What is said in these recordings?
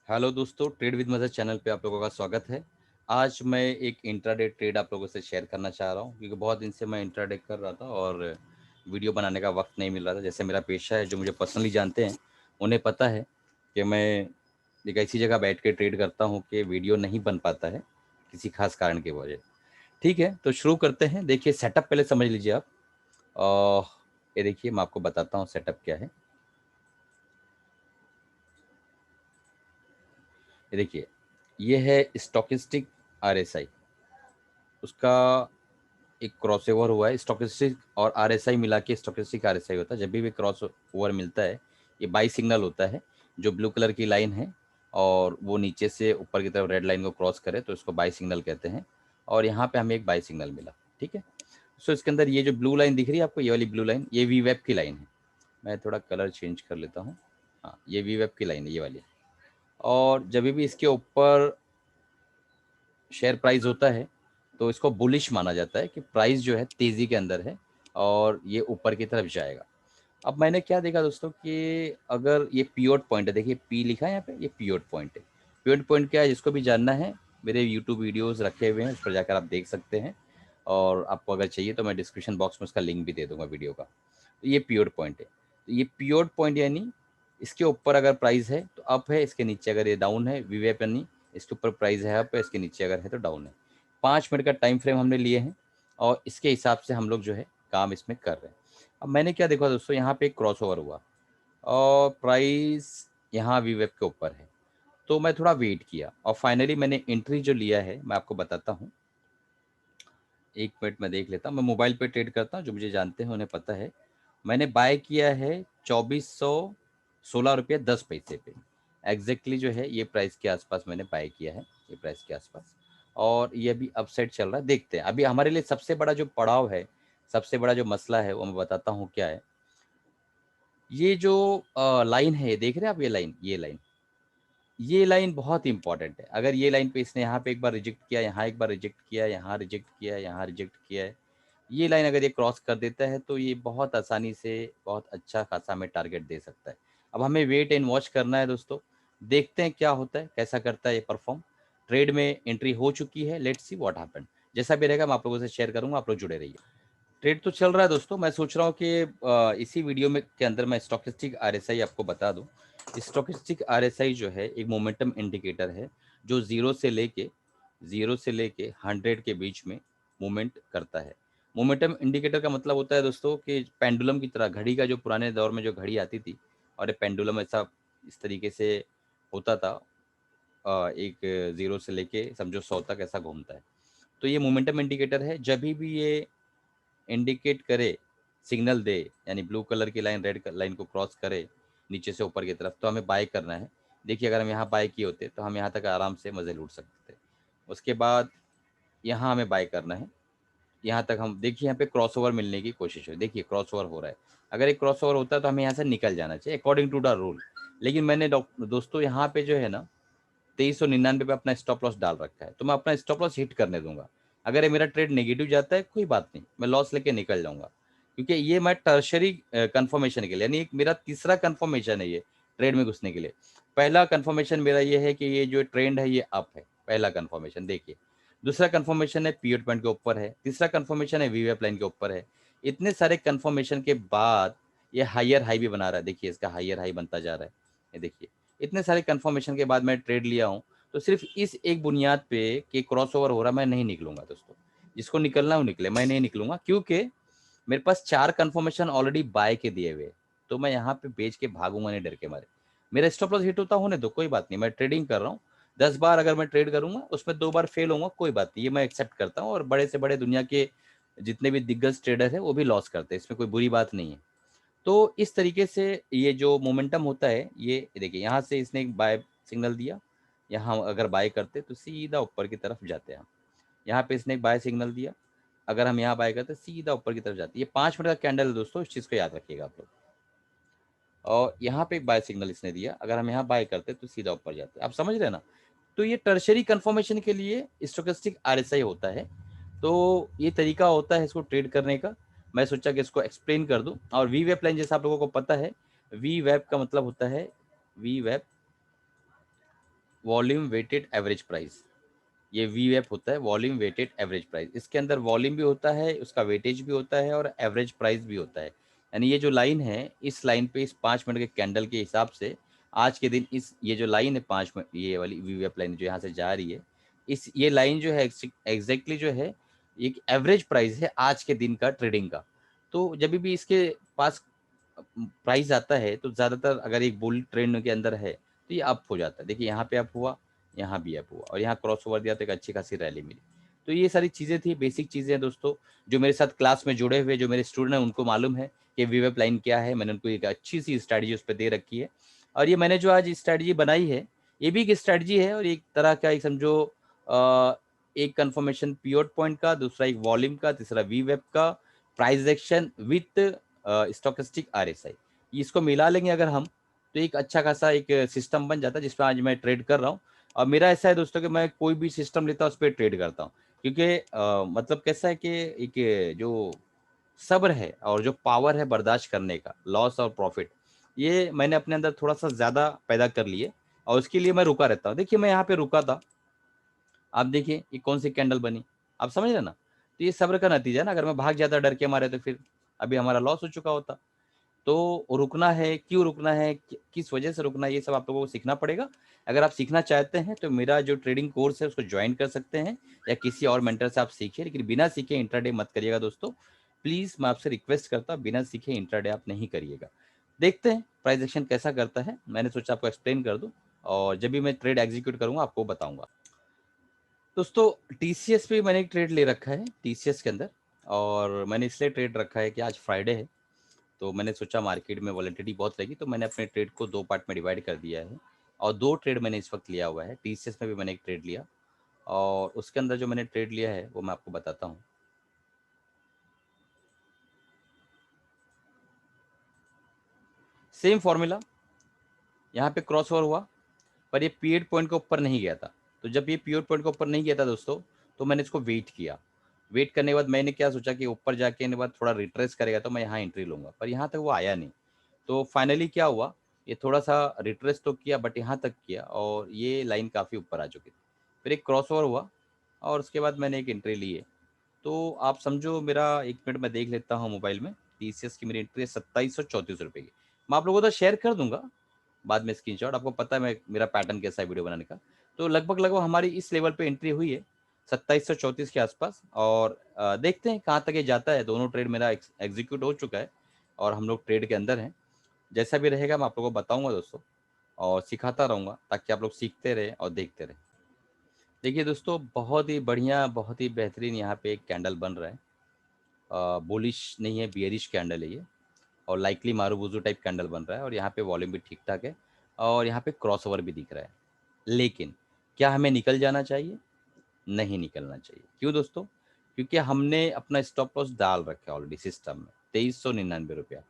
Hello दोस्तों, trade with मज़ा channel पे आप लोगों का स्वागत है। आज मैं एक इंट्राडे ट्रेड आप लोगों से शेयर करना चाह रहा हूँ, क्योंकि बहुत दिन से मैं इंट्राडे कर रहा था और वीडियो बनाने का वक्त नहीं मिल रहा था। जैसे मेरा पेशा है, जो मुझे पर्सनली जानते हैं उन्हें पता है कि मैं एक ऐसी जगह बैठ के ट्रेड करता हूँ कि वीडियो नहीं बन पाता है किसी खास कारण की वजह। ठीक है, तो शुरू करते हैं। देखिए, सेटअप पहले समझ लीजिए आप। और ये देखिए, मैं आपको बताता हूँ सेटअप क्या है। ये देखिए, ये है स्टोकेस्टिक आरएसआई। उसका एक क्रॉस ओवर हुआ है। स्टोकेस्टिक और आरएसआई मिला के स्टोकेस्टिक आरएसआई होता है। जब भी क्रॉस ओवर मिलता है, ये बाई सिग्नल होता है। जो ब्लू कलर की लाइन है और वो नीचे से ऊपर की तरफ रेड लाइन को क्रॉस करे तो इसको बाई सिग्नल कहते हैं। और यहाँ पे हमें एक बाई सिग्नल मिला। ठीक है, सो इसके अंदर ये जो ब्लू लाइन दिख रही है आपको, ये वाली ब्लू लाइन, ये वी वेब की लाइन है। मैं थोड़ा कलर चेंज कर लेता हूँ। हाँ, ये वी वेब की लाइन है, ये वाली। और जब भी इसके ऊपर शेयर प्राइस होता है तो इसको बुलिश माना जाता है कि प्राइस जो है तेज़ी के अंदर है और ये यूपर की तरफ जाएगा। अब मैंने क्या देखा दोस्तों कि अगर ये पिवट पॉइंट है, देखिए पी लिखा है यहाँ पे, ये पिवट पॉइंट है। पिवट पॉइंट क्या है, जिसको भी जानना है मेरे यूट्यूब वीडियोस रखे हुए हैं, उस पर जाकर आप देख सकते हैं। और आपको अगर चाहिए तो मैं डिस्क्रिप्शन बॉक्स में उसका लिंक भी दे दूंगा वीडियो का। तो ये पिवट पॉइंट है। तो ये पिवट पॉइंट यानी इसके ऊपर अगर प्राइस है तो अप है, इसके नीचे अगर ये डाउन है। वीवेप यानी इसके ऊपर प्राइस है अप है, इसके नीचे अगर है तो डाउन है। 5 मिनट का टाइम फ्रेम हमने लिए हैं और इसके हिसाब से हम लोग जो है काम इसमें कर रहे हैं। अब मैंने क्या देखा दोस्तों, यहाँ पे एक क्रॉस ओवर हुआ और प्राइस यहाँ वीवेप के ऊपर है। तो मैं थोड़ा वेट किया और फाइनली मैंने एंट्री जो लिया है मैं आपको बताता हूँ। 1 मिनट में देख लेता हूँ। मैं मोबाइल पे ट्रेड करता हूँ, जो मुझे जानते हैं उन्हें पता है। मैंने बाय किया है 2416 रुपये 10 पैसे पे। एग्जैक्टली जो है ये प्राइस के आसपास मैंने बाय किया है, ये प्राइस के आसपास। और ये अभी अपसाइड चल रहा है, देखते हैं। अभी हमारे लिए सबसे बड़ा जो पड़ाव है, सबसे बड़ा जो मसला है, वो मैं बताता हूँ क्या है। ये जो लाइन है, ये देख रहे हैं आप, ये लाइन बहुत इंपॉर्टेंट है। अगर ये लाइन पे इसने यहाँ पे एक बार रिजेक्ट किया, यहाँ एक बार रिजेक्ट किया, यहाँ रिजेक्ट किया, यहाँ रिजेक्ट किया है, ये लाइन अगर ये क्रॉस कर देता है तो ये बहुत आसानी से बहुत अच्छा खासा हमें टारगेट दे सकता है। अब हमें वेट एंड वॉच करना है दोस्तों। देखते हैं क्या होता है, कैसा करता है ये परफॉर्म। ट्रेड में एंट्री हो चुकी है, लेट्स सी व्हाट हैपन। जैसा भी रहेगा मैं आप लोगों से शेयर करूंगा, आप लोग जुड़े रहिए। ट्रेड तो चल रहा है दोस्तों। मैं सोच रहा हूँ कि इसी वीडियो में के अंदर मैं स्टोकेस्टिक आरएसआई आपको बता दूं। स्टोकेस्टिक आरएसआई जो है एक मोमेंटम इंडिकेटर है, जो जीरो से लेके 100 के बीच में मूवमेंट करता है। मोमेंटम इंडिकेटर का मतलब होता है दोस्तों कि पेंडुलम की तरह, घड़ी का जो पुराने दौर में जो घड़ी आती थी और ये पेंडुलम ऐसा इस तरीके से होता था। एक जीरो से लेके समझो 100 तक ऐसा घूमता है। तो ये मोमेंटम इंडिकेटर है। जब भी ये इंडिकेट करे, सिग्नल दे, यानी ब्लू कलर की लाइन रेड लाइन को क्रॉस करे नीचे से ऊपर की तरफ, तो हमें बाय करना है। देखिए, अगर हम यहाँ बाय किए होते तो हम यहाँ तक आराम से मज़े लूट सकते थे। उसके बाद यहाँ हमें बाय करना है। यहाँ तक हम देखिए, यहाँ पे क्रॉस ओवर मिलने की कोशिश है। देखिए क्रॉस ओवर हो रहा है। अगर एक क्रॉस ओवर होता है तो हमें यहाँ से निकल जाना चाहिए अकॉर्डिंग टू द रूल। लेकिन मैंने दोस्तों यहाँ पे जो है ना 2399 पे अपना स्टॉप लॉस डाल रखा है, तो मैं अपना स्टॉप लॉस हिट करने दूंगा। अगर ये मेरा ट्रेड नेगेटिव जाता है कोई बात नहीं, मैं लॉस लेके निकल जाऊंगा। क्योंकि ये मैं टर्शरी कंफर्मेशन के लिए, यानी एक मेरा तीसरा कंफर्मेशन है ये ट्रेड में घुसने के लिए। पहला कंफर्मेशन मेरा ये है कि ये जो ट्रेंड है ये अप है, पहला कंफर्मेशन देखिए। दूसरा कंफर्मेशन है पीरियड पॉइंट के ऊपर है। तीसरा कंफर्मेशन है वीवेप लाइन के ऊपर है। इतने सारे कंफर्मेशन के बाद ये हायर हाई भी बना रहा है। देखिए इसका हायर हाई बनता जा रहा है, ये देखिए। इतने सारे कंफर्मेशन के बाद मैं ट्रेड लिया हूँ, तो सिर्फ इस एक बुनियाद पे कि क्रॉस ओवर हो रहा, मैं नहीं निकलूंगा दोस्तों। जिसको निकलना वो निकले, मैं नहीं निकलूंगा, क्योंकि मेरे पास 4 कंफर्मेशन ऑलरेडी बाय के दिए हुए। तो मैं यहाँ पे बेच के भागूंगा नहीं डर के मारे। मेरा स्टॉप लॉस हिट होता होने दो, कोई बात नहीं। मैं ट्रेडिंग कर रहा हूँ। 10 बार अगर मैं ट्रेड करूंगा, उसमें 2 बार फेल होऊंगा, कोई बात नहीं, ये मैं एक्सेप्ट करता हूँ। और बड़े से बड़े दुनिया के जितने भी दिग्गज ट्रेडर है वो भी लॉस करते हैं, इसमें कोई बुरी बात नहीं है। तो इस तरीके से ये जो मोमेंटम होता है, ये देखिए यहाँ से इसने एक बाय सिग्नल दिया। यहाँ अगर बाय करते तो सीधा ऊपर की तरफ जाते हैं हम। यहाँ पे इसने एक बाय सिग्नल दिया, अगर हम यहाँ बाय करते सीधा ऊपर की तरफ जाते। ये 5 मिनट का कैंडल है दोस्तों, इस चीज़ को याद रखिएगा आप लोग। और यहाँ पे एक बाय सिग्नल इसने दिया, अगर हम यहाँ बाय करते तो सीधा ऊपर जाते। आप समझ रहे हैं ना। तो ये टर्शरी कंफर्मेशन के लिए स्टोकेस्टिक आरएसआई होता है। तो ये तरीका होता है इसको ट्रेड करने का। मैं सोचा कि इसको एक्सप्लेन कर दूं। और वी वेब लाइन जैसा आप लोगों को पता है, वी वेब का मतलब होता है वी वेब वॉल्यूम वेटेड एवरेज प्राइस, ये वीएफ होता है, वॉल्यूम वेटेड एवरेज प्राइस। इसके अंदर वॉल्यूम भी होता है, उसका वेटेज भी होता है और एवरेज प्राइस भी होता है। यानी ये जो लाइन है, इस लाइन पे इस 5 मिनट के कैंडल के हिसाब से आज के दिन इस ये जो लाइन है 5 मिनट, ये वाली वीएफ लाइन जो यहाँ से जा रही है, इस ये लाइन जो है एग्जैक्टली जो है एक एवरेज प्राइस है आज के दिन का ट्रेडिंग का। तो जब भी इसके पास प्राइस आता है तो ज़्यादातर अगर एक बुल ट्रेंड के अंदर है तो ये अप हो जाता है। देखिए यहाँ पे अप हुआ, यहाँ भी अप हुआ और यहाँ क्रॉस ओवर दिया तो एक अच्छी खासी रैली मिली। तो ये सारी चीज़ें थी, बेसिक चीज़ें हैं दोस्तों, जो मेरे साथ क्लास में जुड़े हुए जो मेरे स्टूडेंट हैं उनको मालूम है कि वीवेप लाइन क्या है। मैंने उनको एक अच्छी सी स्ट्रैटेजी उस पर दे रखी है और ये मैंने जो आज स्ट्रैटेजी बनाई है ये भी एक स्ट्रैटेजी है और एक तरह का एक समझो एक कंफर्मेशन पीओट पॉइंट का, दूसरा एक वॉल्यूम का, तीसरा वीवेप का, price action with stochastic RSI, इसको मिला लेंगे अगर हम तो एक अच्छा खासा एक सिस्टम बन जाता है जिसमें आज मैं ट्रेड कर रहा हूँ। और मेरा ऐसा है दोस्तों कि मैं कोई भी सिस्टम लेता हूँ उस पर ट्रेड करता हूँ, क्योंकि मतलब कैसा है कि एक जो सब्र है और जो पावर है बर्दाश्त करने का, लॉस और प्रॉफिट, ये मैंने अपने अंदर थोड़ा सा ज़्यादा पैदा कर लिए और उसके लिए मैं रुका रहता हूँ। देखिए मैं यहाँ पे रुका था, आप देखिए ये कौन सी कैंडल बनी, आप समझ रहे ना। तो ये सब्र का नतीजा है ना, अगर मैं भाग जाता डर के मारे तो फिर अभी हमारा लॉस हो चुका होता। तो रुकना है, क्यों रुकना है, किस वजह से रुकना है, ये सब आप लोगों को सीखना पड़ेगा। अगर आप सीखना चाहते हैं तो मेरा जो ट्रेडिंग कोर्स है उसको ज्वाइन कर सकते हैं या किसी और मेंटर से आप सीखिए, लेकिन बिना सीखे इंट्राडे मत करिएगा दोस्तों। प्लीज़ मैं आपसे रिक्वेस्ट करता हूँ, बिना सीखे इंट्राडे आप नहीं करिएगा। देखते हैं प्राइस एक्शन कैसा करता है, मैंने सोचा आपको एक्सप्लेन कर दूँ और जब भी मैं ट्रेड एग्जीक्यूट करूँगा आपको बताऊँगा। दोस्तों टीसीएस पे मैंने एक ट्रेड ले रखा है टीसीएस के अंदर, और मैंने इसलिए ट्रेड रखा है कि आज फ्राइडे है तो मैंने सोचा मार्केट में वॉलेटिलिटी बहुत रहेगी, तो मैंने अपने ट्रेड को 2 पार्ट में डिवाइड कर दिया है और 2 ट्रेड मैंने इस वक्त लिया हुआ है। टीसीएस में भी मैंने एक ट्रेड लिया और उसके अंदर जो मैंने ट्रेड लिया है वो मैं आपको बताता हूँ। सेम फॉर्मूला, यहाँ पे क्रॉस ओवर हुआ पर ये पीरियड पॉइंट के ऊपर नहीं गया था। तो जब ये पीरियड पॉइंट के ऊपर नहीं गया था दोस्तों, तो मैंने इसको वेट किया। वेट करने के बाद मैंने क्या सोचा कि ऊपर जाके के बाद थोड़ा रिट्रेस करेगा तो मैं यहाँ एंट्री लूँगा, पर यहाँ तक वो आया नहीं। तो फाइनली क्या हुआ, ये थोड़ा-सा रिट्रेस तो किया बट यहाँ तक किया और ये लाइन काफ़ी ऊपर आ चुकी थी। फिर एक क्रॉसओवर हुआ और उसके बाद मैंने एक एंट्री ली है। तो आप समझो मेरा 1 मिनट में देख लेता हूँ मोबाइल में, टीसीएस की मेरी एंट्री है ₹2734 की। मैं आप लोगों को तो शेयर कर दूँगा बाद में स्क्रीनशॉट, आपको पता है मैं मेरा पैटर्न कैसा है वीडियो बनाने का। तो लगभग-लगभग हमारी इस लेवल पे एंट्री हुई है 2734 के आसपास और देखते हैं कहाँ तक ये जाता है। दोनों ट्रेड मेरा एग्ज़ीक्यूट हो चुका है और हम लोग ट्रेड के अंदर हैं। जैसा भी रहेगा मैं आप लोगों को बताऊँगा दोस्तों और सिखाता रहूँगा ताकि आप लोग सीखते रहें और देखते रहें। देखिए दोस्तों बहुत ही बढ़िया, बहुत ही बेहतरीन यहाँ पे एक कैंडल बन रहा है। बुलिश नहीं है, बियरिश कैंडल है ये और लाइकली मारूबुजू टाइप कैंडल बन रहा है और यहाँ पे वॉल्यूम भी ठीक-ठाक है और यहाँ पे क्रॉसओवर भी दिख रहा है। लेकिन क्या हमें निकल जाना चाहिए? नहीं निकलना चाहिए। क्यों दोस्तों? क्योंकि हमने अपना स्टॉप लॉस डाल रखा है ऑलरेडी सिस्टम में, ₹2399।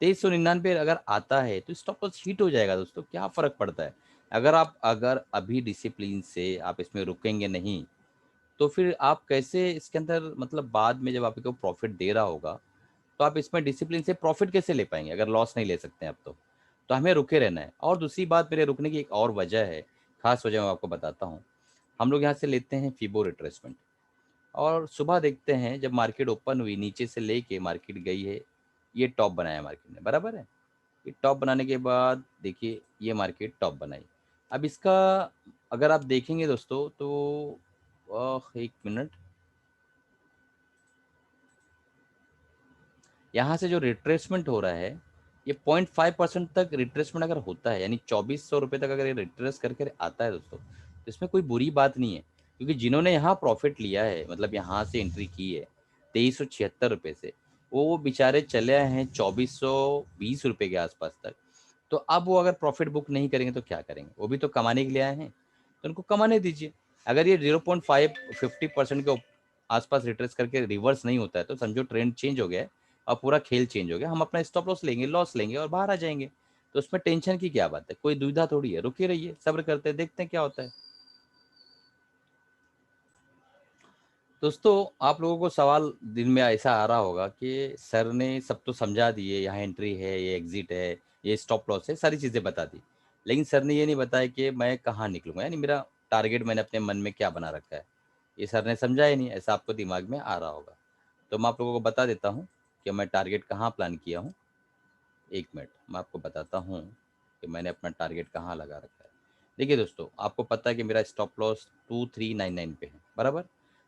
2399 अगर आता है तो स्टॉप लॉस हिट हो जाएगा दोस्तों, क्या फ़र्क पड़ता है? अगर अभी डिसिप्लिन से आप इसमें रुकेंगे नहीं, तो फिर आप कैसे इसके अंदर मतलब बाद में जब आपको प्रॉफ़िट दे रहा होगा, तो आप इसमें डिसिप्लिन से प्रॉफ़िट कैसे ले पाएँगे अगर लॉस नहीं ले सकते हैं अब तो? तो हमें रुके रहना है। और दूसरी बात मेरे रुकने की एक और वजह है, ख़ास वजह मैं आपको बताता हूँ। हम लोग यहाँ से लेते हैं फिबो रिट्रेसमेंट और सुबह देखते हैं जब मार्केट ओपन हुई नीचे से लेके मार्केट गई है, ये टॉप बनाया मार्केट ने, बराबर है? ये टॉप बनाने के बाद देखिए ये मार्केट टॉप बनाई। अब इसका अगर आप देखेंगे दोस्तों तो 1 मिनट, यहाँ से जो रिट्रेसमेंट हो रहा है, ये 0.5% तक रिट्रेसमेंट अगर होता है, यानी ₹2400 तक अगर ये रिट्रेस करके आता है दोस्तों, तो इसमें कोई बुरी बात नहीं है। क्योंकि जिन्होंने यहाँ प्रॉफ़िट लिया है, मतलब यहाँ से एंट्री की है ₹2376 से, वो बेचारे चले आए हैं ₹2420 के आसपास तक। तो अब वो अगर प्रॉफ़िट बुक नहीं करेंगे तो क्या करेंगे? वो भी तो कमाने के लिए आए हैं, तो उनको कमाने दीजिए। अगर ये 0.5 50% के आसपास रिट्रेस करके रिवर्स नहीं होता है, तो समझो ट्रेंड चेंज हो गया है और पूरा खेल चेंज हो गया। हम अपना स्टॉप लॉस लेंगे और बाहर आ जाएँगे। तो उसमें टेंशन की क्या बात है? कोई दुविधा थोड़ी है, रुके रहिए, सब्र करते हैं, देखते हैं क्या होता है। दोस्तों, आप लोगों को सवाल दिन में ऐसा आ रहा होगा कि सर ने सब तो समझा दिए, यहाँ एंट्री है, ये एग्ज़िट है, ये स्टॉप लॉस है, सारी चीज़ें बता दी। लेकिन सर ने ये नहीं बताया कि मैं कहाँ निकलूँगा, यानी मेरा टारगेट मैंने अपने मन में क्या बना रखा है। ये सर ने समझा ही नहीं, ऐसा आपको दिमाग में आ रहा होगा। तो मैं आप लोगों को बता देता हूँ कि मैं टारगेट कहाँ प्लान किया हूँ। 1 मिनट, मैं आपको बताता हूँ कि मैंने अपना टारगेट कहाँ लगा रखा है। देखिए दोस्तों, आपको पता है कि मेरा स्टॉप लॉस 2399 पे है, बराबर?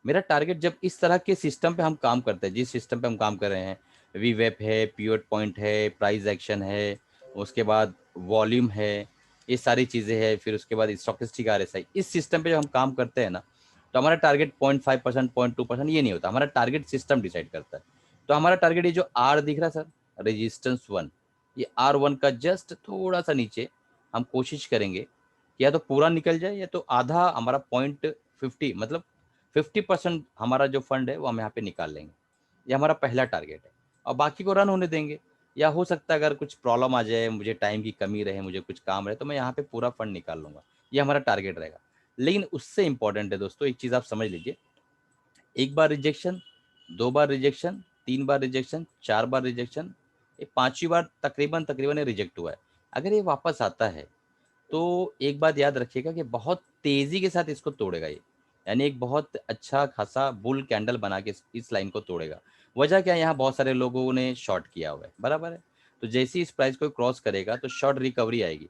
मेरा टारगेट जब इस तरह के सिस्टम पे हम काम करते हैं, जिस सिस्टम पे हम काम कर रहे हैं, वीवेप है, पिवट पॉइंट है, प्राइस एक्शन है, उसके बाद वॉल्यूम है, ये सारी चीज़ें हैं, फिर उसके बाद स्टोकेस्टिक आरएसआई, इस सिस्टम पे जब हम काम करते हैं ना, तो हमारा टारगेट 0.5%, 0.2% ये नहीं होता, हमारा टारगेट सिस्टम डिसाइड करता है। तो हमारा टारगेट ये जो आर दिख रहा है सर, रेजिस्टेंस 1, ये R1 का जस्ट थोड़ा-सा नीचे हम कोशिश करेंगे कि या तो पूरा निकल जाए या तो आधा हमारा 0.50 मतलब 50% हमारा जो फंड है वो हम यहाँ पे निकाल लेंगे। ये हमारा पहला टारगेट है और बाकी को रन होने देंगे। या हो सकता है अगर कुछ प्रॉब्लम आ जाए, मुझे टाइम की कमी रहे, मुझे कुछ काम रहे, तो मैं यहाँ पे पूरा फंड निकाल लूँगा। ये हमारा टारगेट रहेगा। लेकिन उससे इम्पोर्टेंट है दोस्तों, एक चीज़ आप समझ लीजिए, 1 बार रिजेक्शन, 2 बार रिजेक्शन, 3 बार रिजेक्शन, 4 बार रिजेक्शन, ये 5वीं बार तकरीबन ये रिजेक्ट हुआ है। अगर ये वापस आता है, तो एक बात याद रखिएगा कि बहुत तेज़ी के साथ इसको तोड़ेगा ये। यानी एक बहुत अच्छा खासा बुल कैंडल बना के इस लाइन को तोड़ेगा। वजह क्या है, यहाँ बहुत सारे लोगों ने शॉर्ट किया हुआ है, बराबर है? तो जैसे ही इस प्राइस को क्रॉस करेगा तो शॉर्ट रिकवरी आएगी।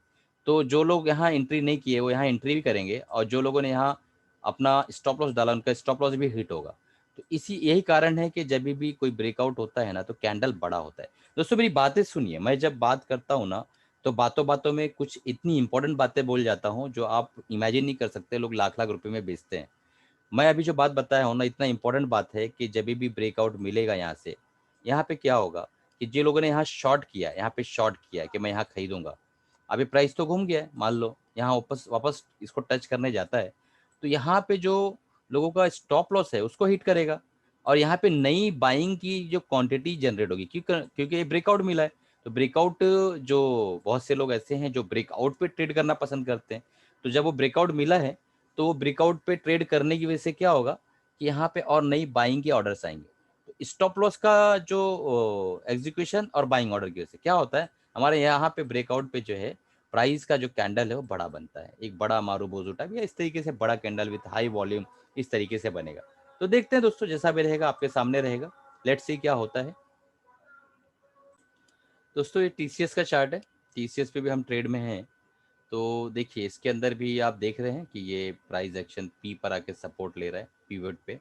तो जो लोग यहाँ एंट्री नहीं किए वो यहाँ एंट्री भी करेंगे और जो लोगों ने यहाँ अपना स्टॉप लॉस डाला उनका स्टॉप लॉस भी हिट होगा। तो इसी यही कारण है कि जब भी कोई ब्रेकआउट होता है ना तो कैंडल बड़ा होता है। दोस्तों मेरी बातें सुनिए, मैं जब बात करता हूँ ना तो बातों-बातों में कुछ इतनी इम्पोर्टेंट बातें बोल जाता हूँ जो आप इमेजिन नहीं कर सकते, लोग लाख-लाख रुपए में बेचते हैं। मैं अभी जो बात बताया हूँ ना, इतना इम्पोर्टेंट बात है कि जभी भी ब्रेकआउट मिलेगा यहाँ से, यहाँ पे क्या होगा कि जिन लोगों ने यहाँ शॉर्ट किया है, यहाँ पे शॉर्ट किया है कि मैं यहाँ खरीदूँगा। अभी प्राइस तो घूम गया है, मान लो यहाँ वापस वापस इसको टच करने जाता है, तो यहाँ पे जो लोगों का स्टॉप लॉस है उसको हिट करेगा और यहाँ पे नई बाइंग की जो क्वांटिटी जनरेट होगी क्योंकि ये ब्रेकआउट मिला है। तो ब्रेकआउट जो बहुत से लोग ऐसे हैं जो ब्रेकआउट पे ट्रेड करना पसंद करते हैं। तो जब वो ब्रेकआउट मिला है तो ब्रेकआउट पे ट्रेड करने की वजह से क्या होगा कि यहाँ पे और नई बाइंग के ऑर्डर्स आएँगे। तो स्टॉप लॉस का जो एग्जीक्यूशन और बाइंग ऑर्डर की वजह से क्या होता है, हमारे यहाँ पे ब्रेकआउट पे जो है प्राइस का जो कैंडल है वो बड़ा बनता है। एक बड़ा मारूबोजू टाइप या इस तरीके से बड़ा कैंडल विथ हाई वॉल्यूम इस तरीके से बनेगा। तो देखते हैं दोस्तों, जैसा भी रहेगा आपके सामने रहेगा। लेट्स सी क्या होता है। दोस्तों ये टीसीएस का चार्ट है। टीसीएस पे भी हम ट्रेड में हैं। तो देखिए इसके अंदर भी आप देख रहे हैं कि ये प्राइस एक्शन पी पर आके सपोर्ट ले रहा है पिवट पे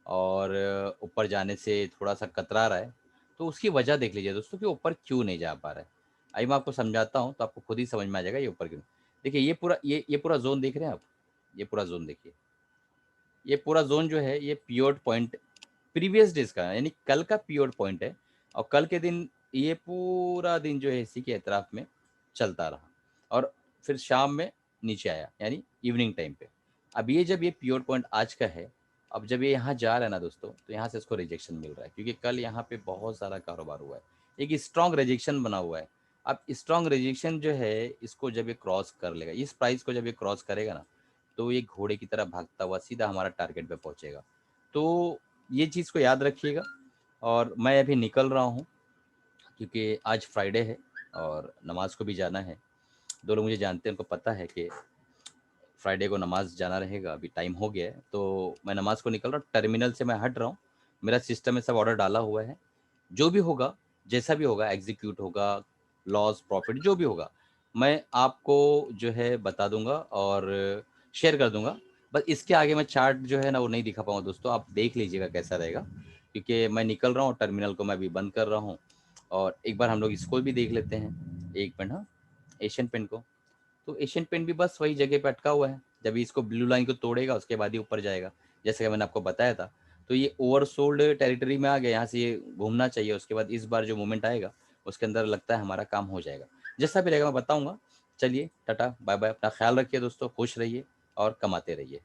और ऊपर जाने से थोड़ा-सा कतरा रहा है। तो उसकी वजह देख लीजिए दोस्तों कि ऊपर क्यों नहीं जा पा रहा है। आइए मैं आपको समझाता हूँ तो आपको खुद ही समझ में आ जाएगा ये ऊपर क्यों। देखिए ये पूरा ज़ोन देख रहे हैं आप? ये पूरा ज़ोन देखिए। ये पूरा ज़ोन जो है ये पिवट पॉइंट प्रीवियस डेज़ का है, यानी कल का पिवट पॉइंट है और कल के दिन ये पूरा दिन जो है इसी के एतराफ़ में चलता रहा और फिर शाम में नीचे आया, यानी इवनिंग टाइम पे। अब ये जब ये पिवट पॉइंट आज का है, अब जब ये यहाँ जा रहा है ना दोस्तों, तो यहाँ से इसको रिजेक्शन मिल रहा है क्योंकि कल यहाँ पे बहुत सारा कारोबार हुआ है। एक स्ट्रॉन्ग रिजेक्शन बना हुआ है। अब स्ट्रॉन्ग रिजेक्शन जो है, इसको जब ये क्रॉस कर लेगा, इस प्राइस को जब ये क्रॉस करेगा ना, तो ये घोड़े की तरह भागता हुआ सीधा हमारा टारगेट पे पहुँचेगा। तो ये चीज़ को याद रखिएगा और मैं अभी निकल रहा हूँ क्योंकि आज फ्राइडे है और नमाज़ को भी जाना है। 2 लोग मुझे जानते हैं, उनको पता है कि फ्राइडे को नमाज़ जाना रहेगा, अभी टाइम हो गया है, तो मैं नमाज़ को निकल रहा हूँ, टर्मिनल से मैं हट रहा हूँ। मेरा सिस्टम में सब ऑर्डर डाला हुआ है। जो भी होगा, जैसा भी होगा, एग्ज़ीक्यूट होगा, लॉस, प्रॉफ़िट जो भी होगा, मैं आपको जो है बता दूँगा और शेयर कर दूँगा। बस इसके आगे मैं चार्ट जो है ना वो नहीं दिखा पाऊँगा दोस्तों, आप देख लीजिएगा कैसा रहेगा। क्योंकि मैं निकल रहा हूँ, टर्मिनल को मैं अभी बंद कर रहा हूँ और एक बार हम लोग इसको भी देख लेते हैं। 1 मिनट हाँ, एशियन पेंट को। तो एशियन पेंट भी बस वही जगह पे अटका हुआ है। जब इसको ब्लू लाइन को तोड़ेगा उसके बाद ही ऊपर जाएगा। जैसे कि मैंने आपको बताया था। तो ये ओवरसोल्ड टेरिटरी में आ गया, यहाँ से ये घूमना चाहिए। उसके बाद इस बार जो मूवमेंट आएगा उसके अंदर लगता है हमारा काम हो जाएगा। जैसा भी रहेगा मैं बताऊँगा। चलिए टाटा, बाय-बाय, अपना ख़्याल रखिए दोस्तों, खुश रहिए और कमाते रहिए।